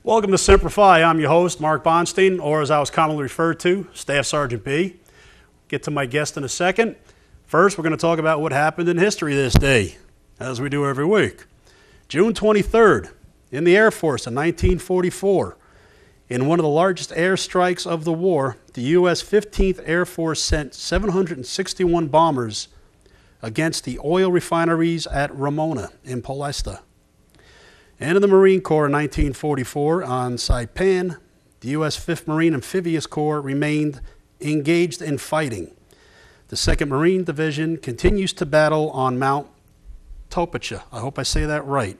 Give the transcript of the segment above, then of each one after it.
Welcome to Semper Fi. I'm your host, Mark Bonstein, or as I was commonly referred to, Staff Sergeant B. Get to my guest in a second. First, we're going to talk about what happened in history this day, as we do every week. June 23rd, in the Air Force in 1944, in one of the largest airstrikes of the war, the U.S. 15th Air Force sent 761 bombers against the oil refineries at Ramona in Polesta. And in the Marine Corps in 1944 on Saipan, the U.S. 5th Marine Amphibious Corps remained engaged in fighting. The 2nd Marine Division continues to battle on Mount Topacha. I hope I say that right.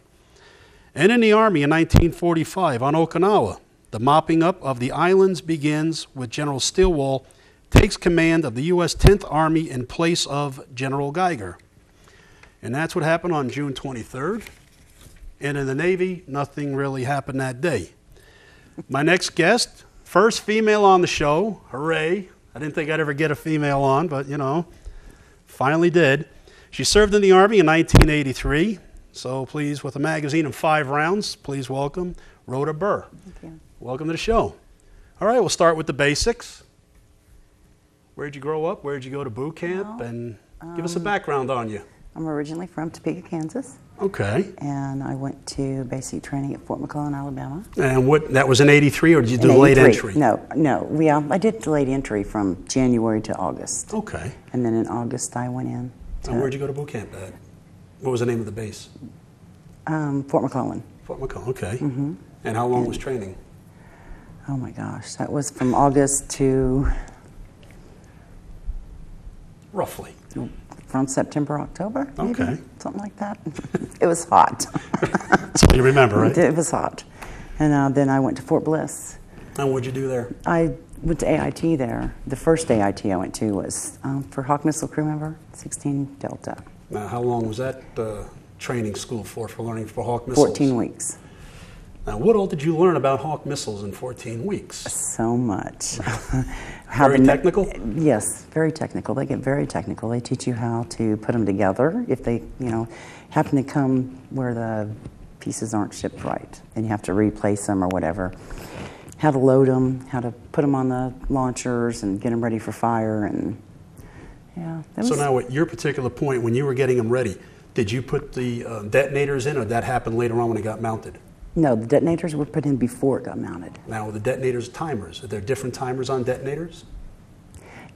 And in the Army in 1945 on Okinawa, the mopping up of the islands begins with General Stilwell takes command of the U.S. 10th Army in place of General Geiger. And that's what happened on June 23rd. And in the Navy, nothing really happened that day. My next guest, first female on the show, hooray. I didn't think I'd ever get a female on, but you know, finally did. She served in the Army in 1983. So please, with a magazine of 5 rounds, please welcome Rhoda Burr. Thank you. Welcome to the show. All right, we'll start with the basics. Where'd you grow up? Where'd you go to boot camp? And give us a background on you. I'm originally from Topeka, Kansas. Okay. And I went to basic training at Fort McClellan, Alabama. And what, that was in 83, or did you do late entry? No. I did delayed entry from January to August. Okay. And then in August I went in. And where'd you go to boot camp at? What was the name of the base? Fort McClellan. Fort McClellan, okay. Mm-hmm. And how long was training? Oh my gosh, that was from August to... Roughly. From September, October, maybe? Okay. Something like that. It was hot. That's all you remember, right? It was hot. And then I went to Fort Bliss. And what'd you do there? I went to AIT there. The first AIT I went to was for Hawk Missile Crew Member, 16 Delta. Now, how long was that training school for learning for Hawk missiles? 14 weeks. Now, what all did you learn about Hawk missiles in 14 weeks? So much. Very technical? Yes, very technical. They get very technical. They teach you how to put them together if they, happen to come where the pieces aren't shipped right, and you have to replace them or whatever. How to load them, how to put them on the launchers and get them ready for fire, and yeah. So now, at your particular point, when you were getting them ready, did you put the detonators in, or did that happen later on when it got mounted? No, the detonators were put in before it got mounted. Now, the detonators timers, are there different timers on detonators?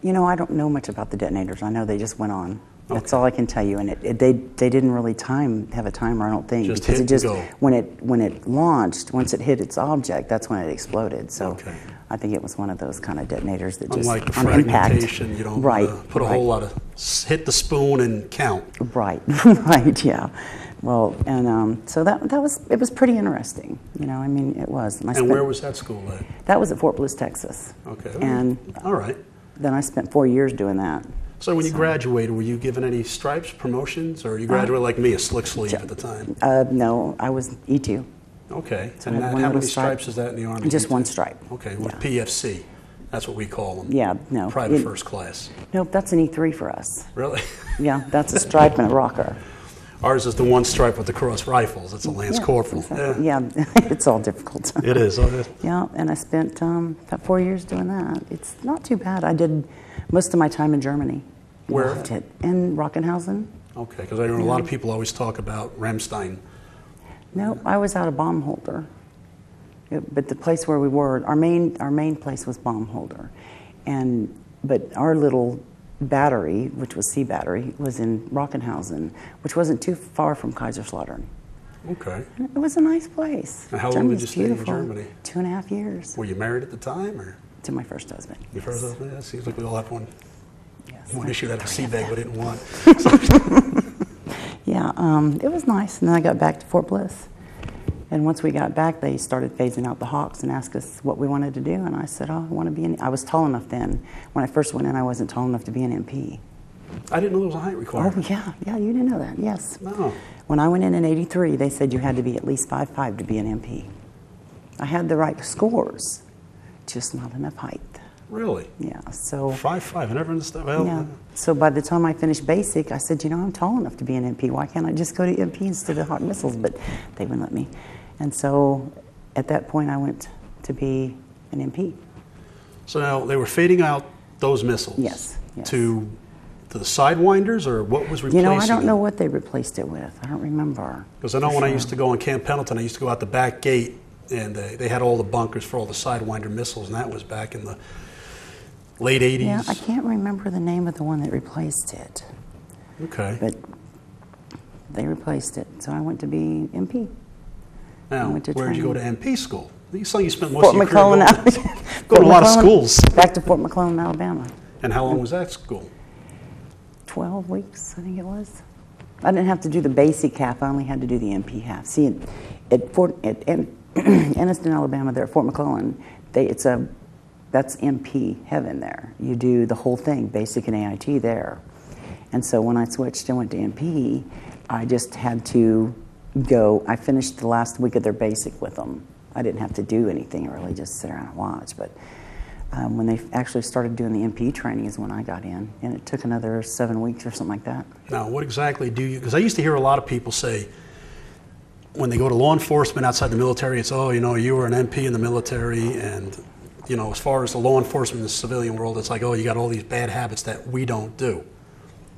I don't know much about the detonators. I know they just went on. That's Okay. all I can tell you. And they didn't really have a timer, I don't think. Just because hit it just, and go. when it launched, once it hit its object, that's when it exploded. So Okay. I think it was one of those kind of detonators that just, Unlike the on impact. fragmentation, you don't put a whole lot of, hit the spoon and count. Right, right, yeah. Well, and so it was pretty interesting. It was. And where was that school at? That was at Fort Bliss, Texas. Okay. And all right. Then I spent 4 years doing that. So when you graduated, were you given any stripes, promotions, or you graduated like me, a slick sleeve at the time? No, I was E2. Okay. So and how many stripes is that in the Army? Just one stripe. Okay, with PFC. That's what we call them. Yeah, no. Private first class. Nope, that's an E3 for us. Really? Yeah, that's a stripe and a rocker. Ours is the one stripe with the cross rifles. It's a Lance Corporal. Exactly. Yeah, it's all difficult. It is. Yeah, and I spent about 4 years doing that. It's not too bad. I did most of my time in Germany. Where? Loved it. In Rockenhausen. Okay, because I know a lot of people always talk about Ramstein. No, I was out of Baumholder. But the place where we were, our main place was Baumholder. But our little battery, which was Sea Battery, was in Rockenhausen, which wasn't too far from Kaiserslautern. Okay. And it was a nice place. And how long did you stay in Germany? 2.5 years. Were you married at the time, or? To my first husband. Your first husband? Yeah, it seems like we all have one. Yes. One issue that a sea bag we didn't want. Yeah, it was nice. And then I got back to Fort Bliss. And once we got back, they started phasing out the Hawks and asked us what we wanted to do. And I said, I want to be an... I was tall enough then. When I first went in, I wasn't tall enough to be an MP. I didn't know there was a height requirement. Oh, yeah, you didn't know that, yes. No. When I went in 83, they said you had to be at least 5'5" to be an MP. I had the right scores, just not enough height. Really? Yeah, so... 5'5", I never understood. Well, yeah. So by the time I finished basic, I said, I'm tall enough to be an MP. Why can't I just go to MP instead of Hawk Missiles? But they wouldn't let me. And so at that point I went to be an MP. So now they were fading out those missiles. Yes. To the Sidewinders, or what was replacing I don't know them? what they replaced it with. I don't remember. Because I know when I used to go on Camp Pendleton, I used to go out the back gate, and they had all the bunkers for all the Sidewinder missiles, and that was back in the late 80s. Yeah, I can't remember the name of the one that replaced it. Okay. But they replaced it, so I went to be MP. Now, where did you go to MP school? You spent most Fort of your McClellan, career going to a lot of schools. Back to Fort McClellan, Alabama. And how long was that school? 12 weeks, I think it was. I didn't have to do the basic half. I only had to do the MP half. See, at Anniston, Alabama, there at Fort McClellan, that's MP heaven there. You do the whole thing, basic and AIT there. And so when I switched and went to MP, I just had to go. I finished the last week of their basic with them. I didn't have to do anything really, just sit around and watch. But when they actually started doing the MP training is when I got in, and it took another 7 weeks or something like that. Now, what exactly do you, because I used to hear a lot of people say, when they go to law enforcement outside the military, it's, oh, you were an MP in the military, and, as far as the law enforcement in the civilian world, it's like, oh, you got all these bad habits that we don't do.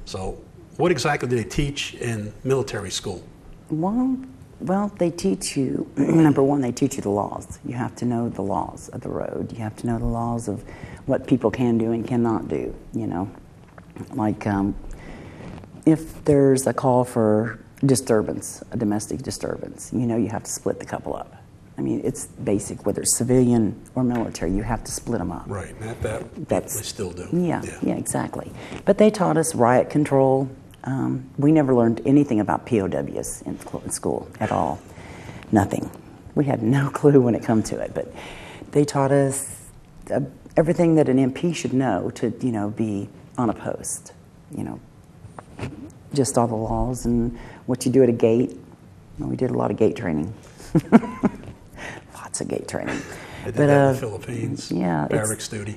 So what exactly do they teach in military school? Well, they teach you, number one, they teach you the laws. You have to know the laws of the road. You have to know the laws of what people can do and cannot do, Like if there's a call for disturbance, a domestic disturbance, you have to split the couple up. I mean, it's basic, whether it's civilian or military, you have to split them up. Right, that's they still do. Yeah, exactly. But they taught us riot control. We never learned anything about POWs in school at all. Nothing. We had no clue when it come to it. But they taught us everything that an MP should know to, be on a post. Just all the laws and what you do at a gate. We did a lot of gate training. Lots of gate training. I did that in the Philippines. Yeah, barracks duty.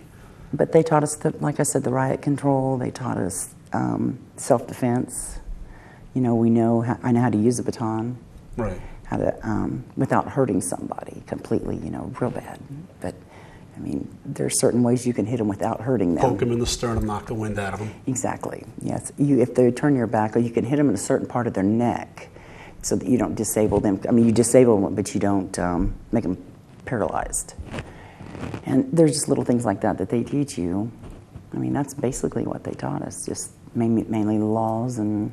But they taught us, like I said, the riot control. They taught us self-defense. I know how to use a baton. Right. How to, without hurting somebody completely, real bad. But, I mean, there are certain ways you can hit them without hurting them. Poke them in the sternum, knock the wind out of them. Exactly, yes. If they turn your back, or you can hit them in a certain part of their neck so that you don't disable them. I mean, you disable them, but you don't make them paralyzed. And there's just little things like that they teach you. I mean, that's basically what they taught us, just mainly the laws, and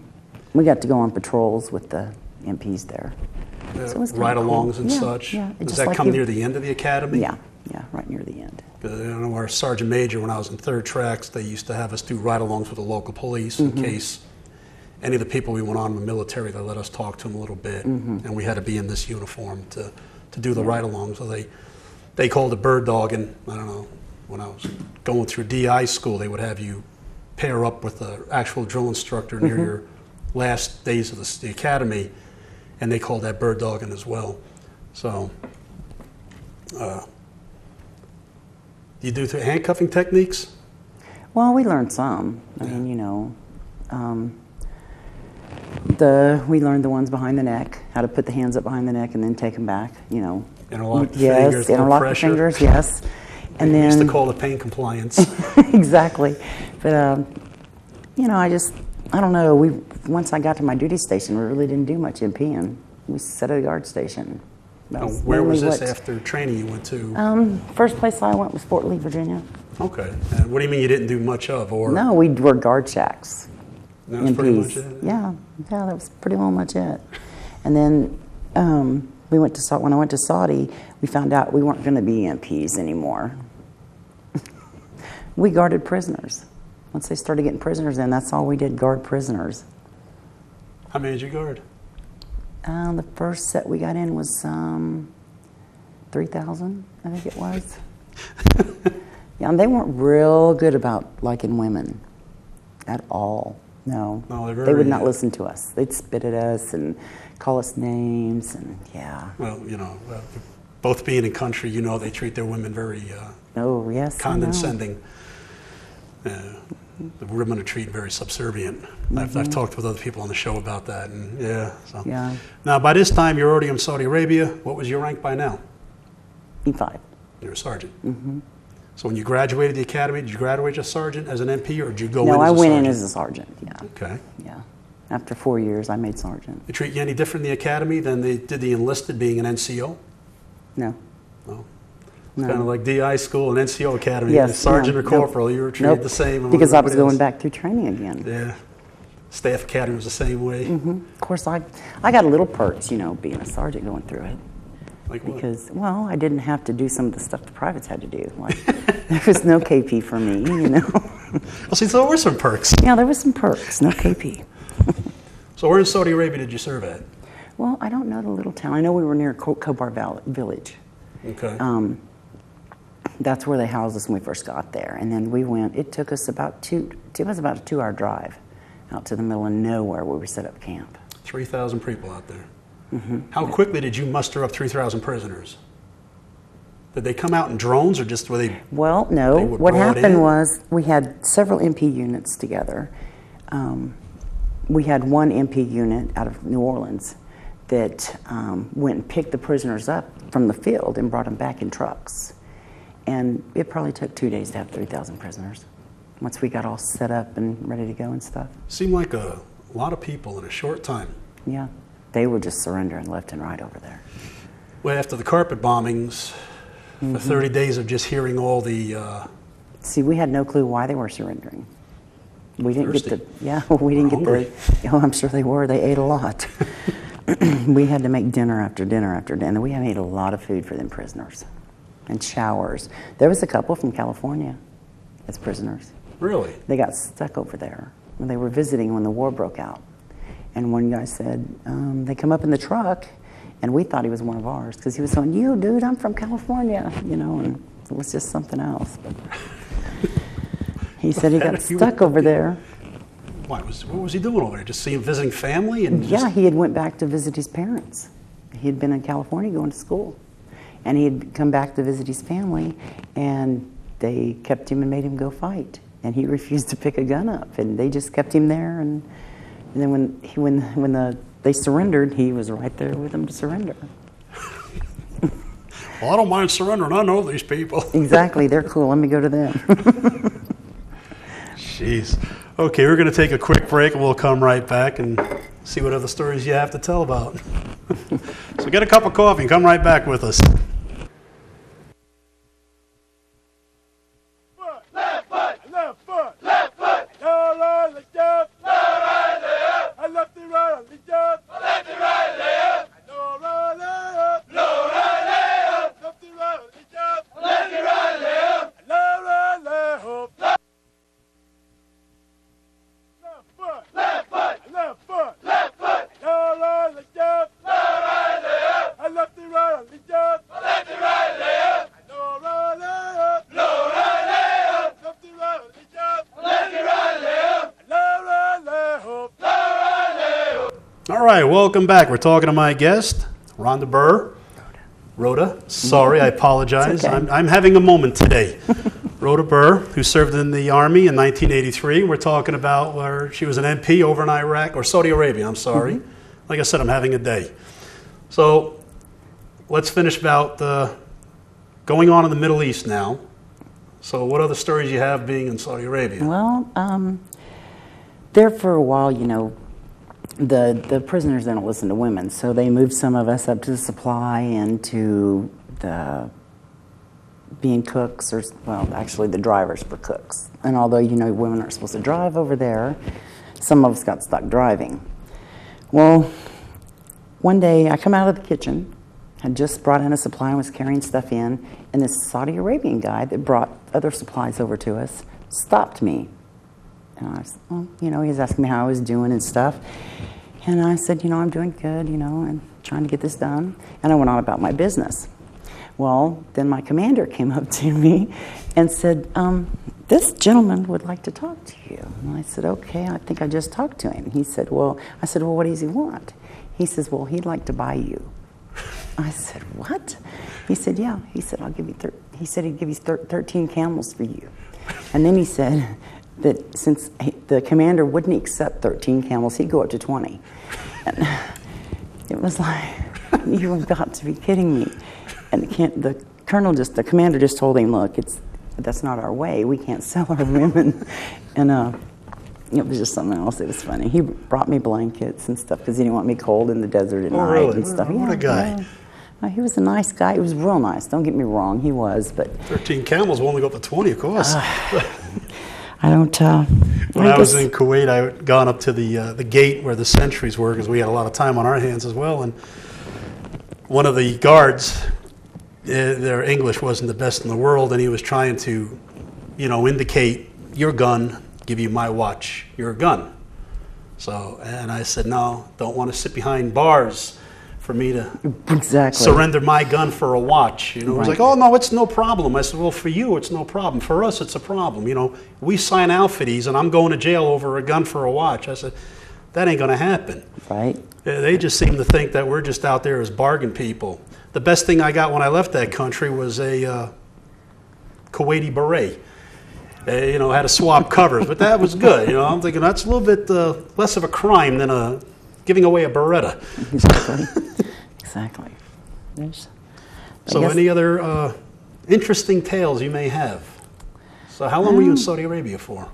we got to go on patrols with the MPs there. So ride-alongs cool. and such. Yeah, Does that come near the end of the academy? Yeah, right near the end. I know our sergeant major, when I was in 3rd Tracks, they used to have us do ride-alongs with the local police in case any of the people we went on in the military, they let us talk to them a little bit, and we had to be in this uniform to do the ride-along. So they called it bird dog, and I don't know, when I was going through DI school, they would have you pair up with the actual drill instructor near your last days of the academy, and they called that bird dogging as well. So, you do handcuffing techniques? Well, we learned some. I mean, we learned the ones behind the neck, how to put the hands up behind the neck and then take them back, Interlock the fingers, interlock the fingers, yes. And then, we used to call it pain compliance. Exactly. But, I don't know, once I got to my duty station, we really didn't do much MPing. We sat at a guard station. Where was this after training you went to? First place I went was Fort Lee, Virginia. Okay. And what do you mean you didn't do much of? Or no, we were guard shacks. That was pretty much it? Yeah, that was pretty well much it. And then when I went to Saudi, we found out we weren't going to be MPs anymore. We guarded prisoners. Once they started getting prisoners in, that's all we did, guard prisoners. How many did you guard? The first set we got in was 3,000, I think it was. Yeah, and they weren't real good about liking women at all. No, they would not listen to us. They'd spit at us and call us names, and yeah. Well, both being in country, they treat their women very condescending. The women are treated very subservient. I've talked with other people on the show about that, and yeah. Now, by this time, you're already in Saudi Arabia. What was your rank by now? E5. You're a sergeant. Mm-hmm. So when you graduated the academy, did you graduate as sergeant as an MP, or did you go in as a No, I sergeant? went in as a sergeant, yeah. Okay. Yeah. After 4 years, I made sergeant. They treat you any different in the academy than they did the enlisted, being an NCO? No. No. No. Kind of like DI school and NCO academy. Yes, Sergeant no, or corporal, you were treated the same. Because I was going back through training again. Yeah. Staff academy was the same way. Mm-hmm. Of course, I got a little perks, you know, being a sergeant going through it. Like what? Because, well, I didn't have to do some of the stuff the privates had to do. Like, there was no KP for me, you know. Well, see, so there were some perks. Yeah, there was some perks, no KP. So where in Saudi Arabia did you serve at? Well, I don't know the little town. I know we were near Khobar Village. Okay. That's where they housed us when we first got there. And then we went, it took us about it was about a 2-hour drive out to the middle of nowhere where we set up camp. 3,000 people out there. Mm-hmm. How quickly did you muster up 3,000 prisoners? Did they come out in drones, or just were they? Well, no. They were What brought happened in? was we had several MP units together. We had one MP unit out of New Orleans that went and picked the prisoners up from the field and brought them back in trucks. And it probably took 2 days to have 3,000 prisoners once we got all set up and ready to go and stuff. Seemed like a lot of people in a short time. Yeah. They were just surrendering left and right over there. Well, after the carpet bombings, for 30 days of just hearing all the... See, we had no clue why they were surrendering. We didn't Thirsty. get we didn't Hungry. get the, oh, I'm sure they were. They ate a lot. We had to make dinner after dinner after dinner. We had made a lot of food for them prisoners and showers. There was a couple from California as prisoners. Really? They got stuck over there when they were visiting when the war broke out. And one guy said, they come up in the truck, and we thought he was one of ours because he was saying, "You, dude, I'm from California," you know, and it was just something else. But he said he got stuck over there. What was he doing over there? Just visiting family? And Yeah, he had went back to visit his parents. He had been in California going to school. And he had come back to visit his family, and they kept him and made him go fight. And he refused to pick a gun up, and they just kept him there. And then when they surrendered, he was right there with them to surrender. Well, I don't mind surrendering. I know these people. Exactly, they're cool. Let me go to them. Jeez. Okay, we're going to take a quick break, and we'll come right back and see what other stories you have to tell about. So get a cup of coffee and come right back with us. Left foot, left foot, left foot. No right, left jump. No right, left up. I left it right, left jump. I left it right, left. No right, left. No right, left. Left it right, left jump. I left it right, left. No right, left. Left foot, left foot, left foot, left foot. No right, left jump. No right, left. I left it right, left jump. I left it right, left. No right, left. No right, left. Left it right, left jump. I left it right, left. No right, left. No right, left. All right, welcome back. We're talking to my guest, Rhoda Burr. Rhoda, sorry, I apologize. It's okay. I'm having a moment today. Rhoda Burr, who served in the Army in 1983. We're talking about where she was an MP over in Iraq, or Saudi Arabia, I'm sorry. Like I said, I'm having a day. So let's finish about going on in the Middle East now. So what other stories you have being in Saudi Arabia? Well, there for a while, you know, the prisoners don't listen to women, so they moved some of us up to the supply and to the being cooks, or, well, actually the drivers for cooks. And although, you know, women aren't supposed to drive over there, some of us got stuck driving. Well, one day I come out of the kitchen, had just brought in a supply and was carrying stuff in, and this Saudi Arabian guy that brought other supplies over to us stopped me. And I was, well, you know, he was asking me how I was doing and stuff. And I said, you know, I'm doing good, you know, and trying to get this done. And I went on about my business. Well, then my commander came up to me and said, this gentleman would like to talk to you. And I said, okay, I think I just talked to him. He said, well, I said, well, what does he want? He says, well, he'd like to buy you. I said, what? He said, yeah. He said, I'll give you, he said he'd give you 13 camels for you. And then he said that since the commander wouldn't accept 13 camels, he'd go up to 20. And it was like, you've got to be kidding me. And the the commander just told him, look, that's not our way. We can't sell our women. And it was just something else. It was funny. He brought me blankets and stuff because he didn't want me cold in the desert at night really? and stuff. What a guy. He was a nice guy. He was real nice. Don't get me wrong. He was, but 13 camels will only go up to 20, of course. I don't. When I was in Kuwait, I had gone up to the gate where the sentries were because we had a lot of time on our hands as well. And one of the guards, their English wasn't the best in the world, and he was trying to, indicate your gun, give you my watch, your gun. So, and I said, no, don't want to sit behind bars for me to surrender my gun for a watch. It was like, oh, no, it's no problem. I said, well, for you, it's no problem. For us, it's a problem. We sign outfitties, and I'm going to jail over a gun for a watch. I said, that ain't going to happen. Right. They just seem to think that we're just out there as bargain people. The best thing I got when I left that country was a Kuwaiti beret. Had to swap covers, but that was good. I'm thinking that's a little bit less of a crime than giving away a Beretta. Exactly. So any other interesting tales you may have? So how long were you in Saudi Arabia for?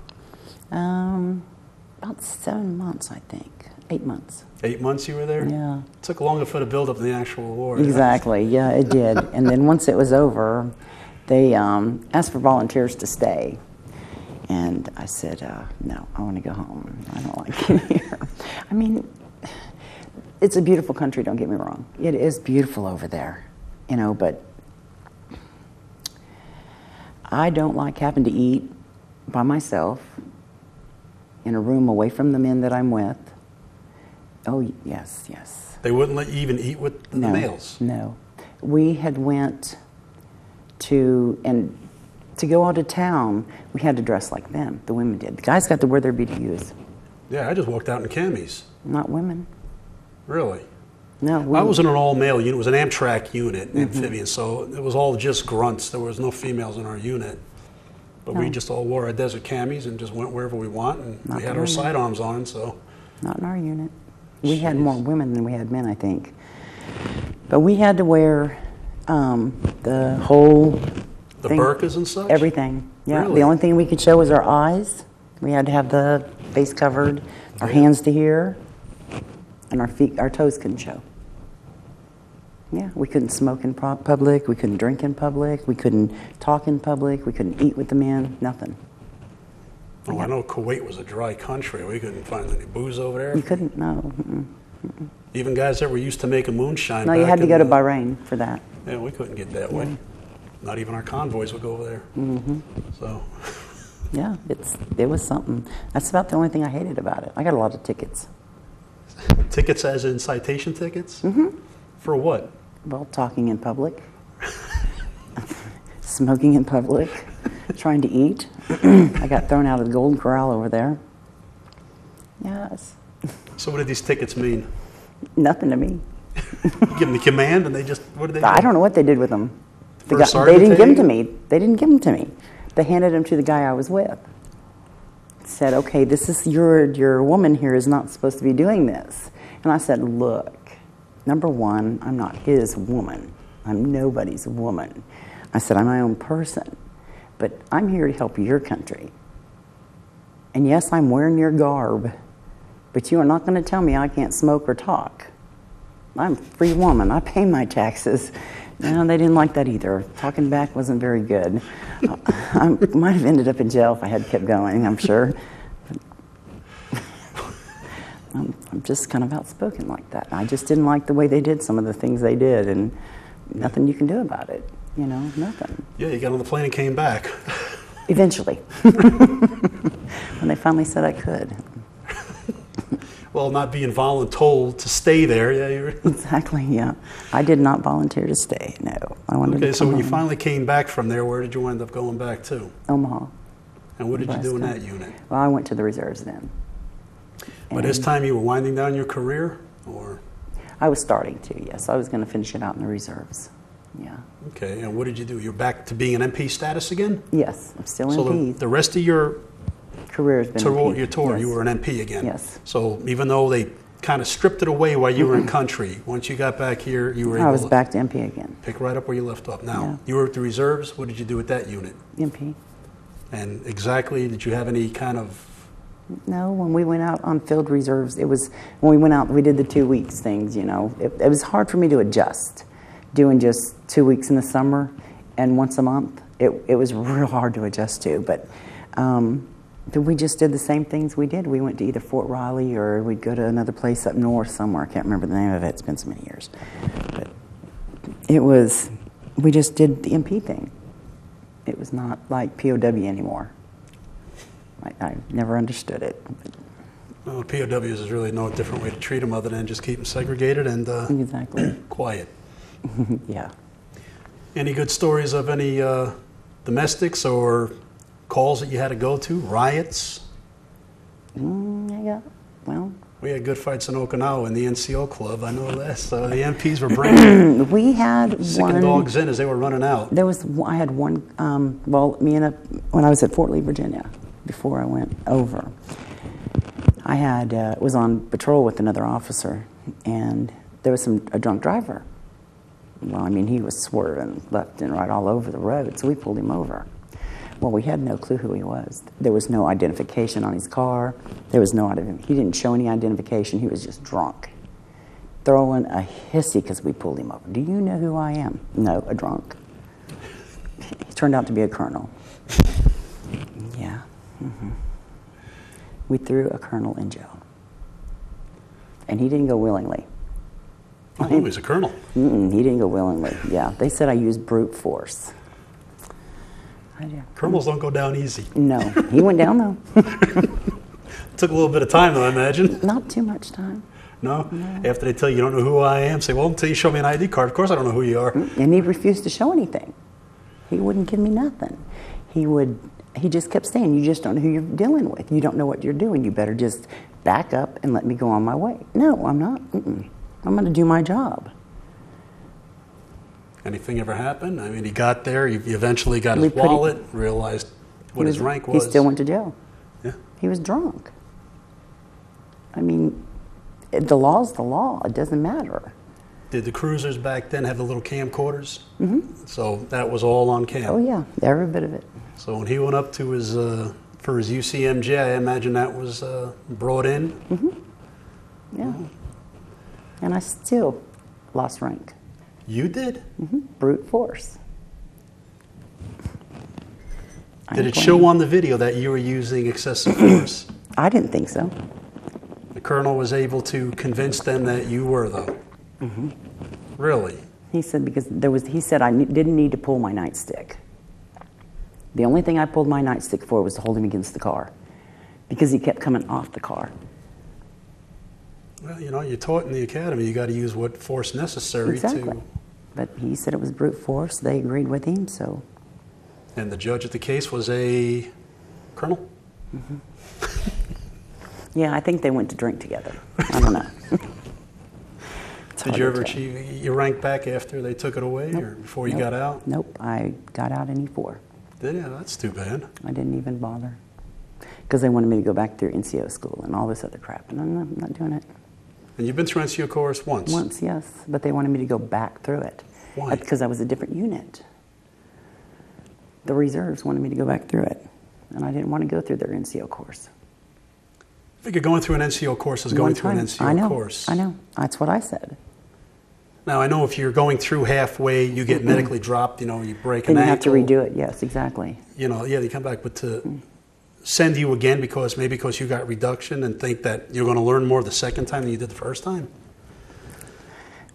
About 7 months, I think. 8 months. 8 months you were there? Yeah. It took longer for the build-up than the actual war. Exactly. Yeah, it did. And then once it was over, they asked for volunteers to stay. And I said, no, I want to go home. I don't like it here. I mean, it's a beautiful country, don't get me wrong. It is beautiful over there, but I don't like having to eat by myself in a room away from the men that I'm with. Oh, yes. They wouldn't let you even eat with the males? No. We had went to go out of town, we had to dress like them, the women did. The guys got to wear their BDUs. Yeah, I just walked out in camis. Not women. Really? No. I was in an all-male unit. It was an Amtrak unit, amphibian, so it was all just grunts. There was no females in our unit. But we just all wore our desert camis and just went wherever we want, and we had our sidearms on, so. Not in our unit. We had more women than we had men, I think. But we had to wear the whole the burqas and such? Everything, yeah. Really? The only thing we could show was our eyes. We had to have the face covered, our hands to here, and our feet, our toes couldn't show. Yeah, we couldn't smoke in public, we couldn't drink in public, we couldn't talk in public, we couldn't eat with the men, nothing. Oh, I know Kuwait was a dry country. We couldn't find any booze over there. You couldn't, no. Even guys that were used to making moonshine. No, you had to go to Bahrain for that. Yeah, we couldn't get that way. Not even our convoys would go over there. So. Yeah, it was something. That's about the only thing I hated about it. I got a lot of tickets. Tickets as in citation tickets? For what? Well, talking in public, smoking in public, trying to eat. I got thrown out of the Golden Corral over there. Yes. So what did these tickets mean? Nothing to me. You give them the command and they just, what did they do? I don't know what they did with them. They didn't give them to me. They didn't give them to me. They handed them to the guy I was with. Said, okay, this is your woman here is not supposed to be doing this. And I said, look, number one, I'm not his woman. I'm nobody's woman. I said, I'm my own person. But I'm here to help your country. And yes, I'm wearing your garb. But you are not going to tell me I can't smoke or talk. I'm a free woman. I pay my taxes. No, they didn't like that either. Talking back wasn't very good. I might have ended up in jail if I had kept going, I'm sure. I'm just kind of outspoken like that. I just didn't like the way they did some of the things they did, and nothing you can do about it. Nothing. Yeah, you got on the plane and came back. Eventually. When they finally said I could. Well, not being voluntold to stay there. Yeah, Exactly, yeah. I did not volunteer to stay, no. I wanted to come so when you home. finally came back from there, where did you end up going back to? Omaha. And what did you do in that unit? Well, I went to the reserves then. By this time you were winding down your career, or? I was starting to, yes. I was going to finish it out in the reserves, yeah. Okay, and what did you do? You're back to being an MP status again? Yes, I'm still so MP. So the rest of your career has been your tour, yes. you were an MP again? Yes. So even though they kind of stripped it away while you were in country. Once you got back here, you were able I was to back to MP again. pick right up where you left off. Now, Yeah. you were at the reserves. What did you do with that unit? MP. And exactly, did you have any kind of... No, when we went out on field reserves, it was, when we went out, we did the 2 weeks things, you know. It was hard for me to adjust, doing just 2 weeks in the summer and once a month. It was real hard to adjust to, but we just did the same things we did. We went to either Fort Riley or we'd go to another place up north somewhere. I can't remember the name of it. It's been so many years. But it was, we just did the MP thing. It was not like POW anymore. I never understood it. Well, POWs is really no different way to treat them other than just keep them segregated and Exactly. quiet. Yeah. Any good stories of any domestics or calls that you had to go to? Riots? Yeah, well. We had good fights in Okinawa in the NCO club. I know that. So the MPs were bringing We had sicking one. dogs in as they were running out. There was, I had one, when I was at Fort Lee, Virginia, before I went over, I had, was on patrol with another officer, and there was a drunk driver. Well, I mean, he was swerving left and right all over the road, so we pulled him over. Well, we had no clue who he was. There was no identification on his car. There was no, he didn't show any identification. He was just drunk, throwing a hissy because we pulled him over. Do you know who I am? No, a drunk. He turned out to be a colonel. Yeah. Mm-hmm. We threw a colonel in jail, and he didn't go willingly. Oh, he was a colonel. He didn't go willingly. Yeah, they said I used brute force. Colonels don't go down easy. No, he went down though. Took a little bit of time though, I imagine. Not too much time. No? After they tell you you don't know who I am, say, well, until you show me an ID card, of course I don't know who you are. And he refused to show anything. He wouldn't give me nothing. He just kept saying, you just don't know who you're dealing with. You don't know what you're doing. You better just back up and let me go on my way. No, I'm not. I'm going to do my job. Anything ever happened? I mean, he got there, he eventually got his wallet, realized what his rank was. He still went to jail. Yeah. He was drunk. I mean, the law's the law. It doesn't matter. Did the cruisers back then have the little camcorders? Mm-hmm. So that was all on cam. Oh, yeah, every bit of it. So when he went up to his, for his UCMJ, I imagine that was brought in? Mm-hmm. Yeah. And I still lost rank. You did? Mm-hmm. Brute force. Did it show on the video that you were using excessive force? I didn't think so. The colonel was able to convince them that you were, though. Mm-hmm. Really? He said he said I didn't need to pull my nightstick. The only thing I pulled my nightstick for was to hold him against the car, because he kept coming off the car. Well, you know, you're taught in the academy you got to use what force necessary Exactly. But he said it was brute force. They agreed with him, so. And the judge at the case was a colonel? Mm-hmm. Yeah, I think they went to drink together. I don't know. Did you ever achieve your rank back after they took it away, or before you got out? Nope, I got out in E4. Did you? That's too bad. I didn't even bother, because they wanted me to go back through NCO school and all this other crap, and I'm not doing it. And you've been through NCO course once? Once, yes, but they wanted me to go back through it. Why? Because I was a different unit. The reserves wanted me to go back through it, and I didn't want to go through their NCO course. I figure going through an NCO course is going through an NCO course. I know. That's what I said. Now, I know if you're going through halfway, you get medically dropped, you know, you break Then an you ankle. have to redo it, yes, exactly. You know, yeah, they come back, but to send you again because you got reduction and think that you're going to learn more the second time than you did the first time?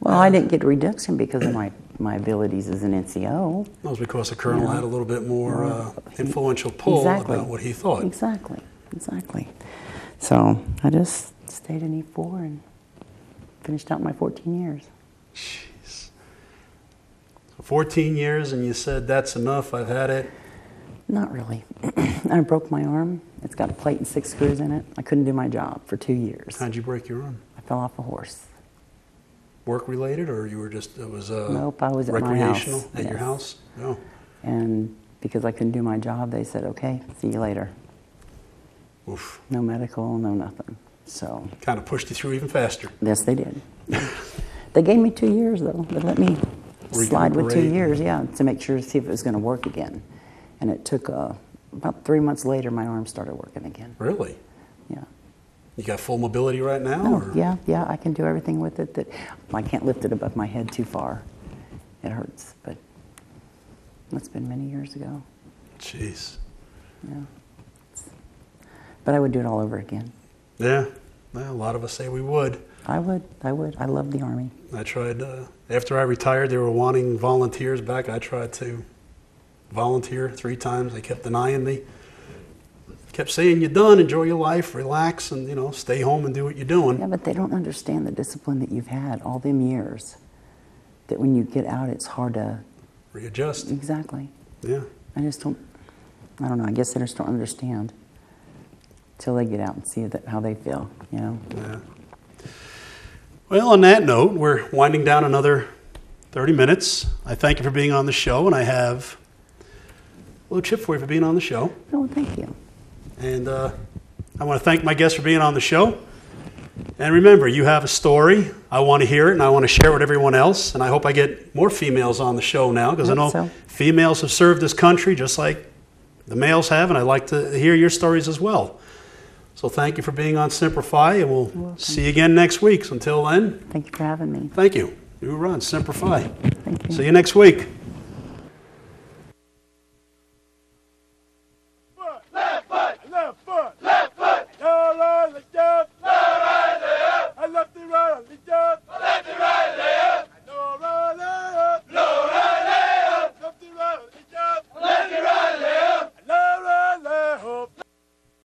Well, I didn't get a reduction because of my abilities as an NCO. That was because the colonel had a little bit more influential pull about what he thought. Exactly. So I just stayed in E4 and finished out my 14 years. Jeez. So 14 years and you said, that's enough, I've had it? Not really. I broke my arm. It's got a plate and 6 screws in it. I couldn't do my job for 2 years. How'd you break your arm? I fell off a horse. Work related, or you were just, it was Nope, I was at my house. recreational at your house? No. And because I couldn't do my job, they said, okay, see you later. Oof. No medical, no nothing. So Kind of pushed you through even faster. yes, they did. They gave me 2 years though. They let me slide with 2 Recuperate. years, yeah, to make sure to see if it was going to work again. And it took about 3 months later, my arm started working again. Really? Yeah. You got full mobility right now? Oh, or? yeah, I can do everything with it. That I can't lift it above my head too far. It hurts, but that's been many years ago. Jeez. Yeah. But I would do it all over again. Yeah. Well, a lot of us say we would. I would. I love the Army. I tried, after I retired, they were wanting volunteers back. I tried to volunteer 3 times. They kept denying me. Kept saying, you're done, enjoy your life, relax, and, stay home and do what you're doing. Yeah, but they don't understand the discipline that you've had all them years. That when you get out, it's hard to... Readjust. Exactly. Yeah. I don't know, I guess they just don't understand till they get out and see how they feel, Yeah. Well, on that note, we're winding down another 30 minutes. I thank you for being on the show, and I have a little chip for you for being on the show. Oh, thank you. And I want to thank my guests for being on the show. And remember, you have a story. I want to hear it, and I want to share it with everyone else. And I hope I get more females on the show now, because I know so. females have served this country just like the males have, and I'd like to hear your stories as well. So thank you for being on Semper Fi, and we'll see you again next week. So until then, Thank you for having me. thank you. You were on Semper Fi. Thank you. See you next week.